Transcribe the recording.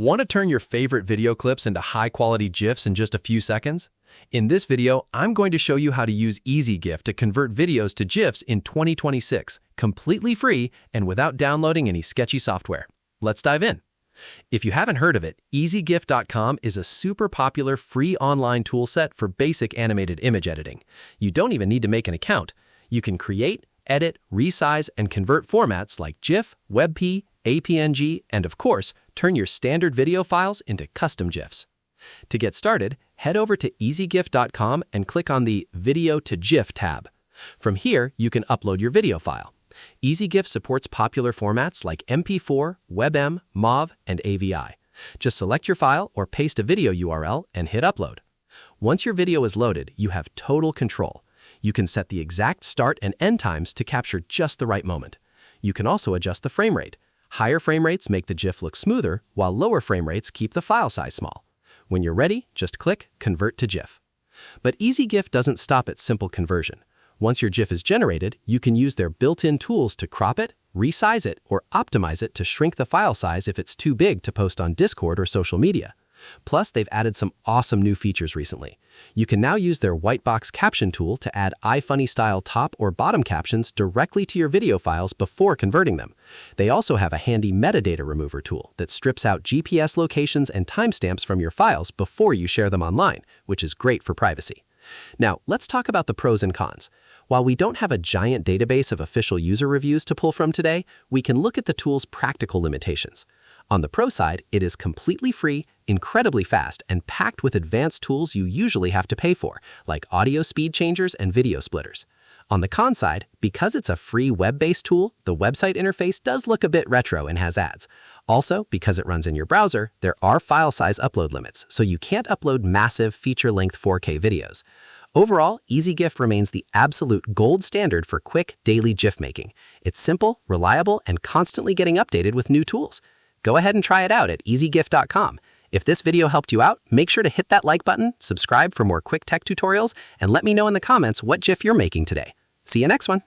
Want to turn your favorite video clips into high-quality GIFs in just a few seconds? In this video, I'm going to show you how to use Ezgif to convert videos to GIFs in 2026, completely free and without downloading any sketchy software. Let's dive in. If you haven't heard of it, ezgif.com is a super popular free online toolset for basic animated image editing. You don't even need to make an account. You can create, edit, resize, and convert formats like GIF, WebP, APNG, and of course, turn your standard video files into custom GIFs. To get started, head over to ezgif.com and click on the Video to GIF tab. From here, you can upload your video file. Ezgif supports popular formats like MP4, WebM, MOV, and AVI. Just select your file or paste a video URL and hit upload. Once your video is loaded, you have total control. You can set the exact start and end times to capture just the right moment. You can also adjust the frame rate. Higher frame rates make the GIF look smoother, while lower frame rates keep the file size small. When you're ready, just click Convert to GIF. But Ezgif doesn't stop at simple conversion. Once your GIF is generated, you can use their built-in tools to crop it, resize it, or optimize it to shrink the file size if it's too big to post on Discord or social media. Plus, they've added some awesome new features recently. You can now use their white box caption tool to add iFunny-style top or bottom captions directly to your video files before converting them. They also have a handy metadata remover tool that strips out GPS locations and timestamps from your files before you share them online, which is great for privacy. Now, let's talk about the pros and cons. While we don't have a giant database of official user reviews to pull from today, we can look at the tool's practical limitations. On the pro side, it is completely free, incredibly fast, and packed with advanced tools you usually have to pay for, like audio speed changers and video splitters. On the con side, because it's a free web-based tool, the website interface does look a bit retro and has ads. Also, because it runs in your browser, there are file size upload limits, so you can't upload massive feature-length 4K videos. Overall, Ezgif remains the absolute gold standard for quick, daily GIF making. It's simple, reliable, and constantly getting updated with new tools. Go ahead and try it out at ezgif.com. If this video helped you out, make sure to hit that like button, subscribe for more quick tech tutorials, and let me know in the comments what GIF you're making today. See you next one.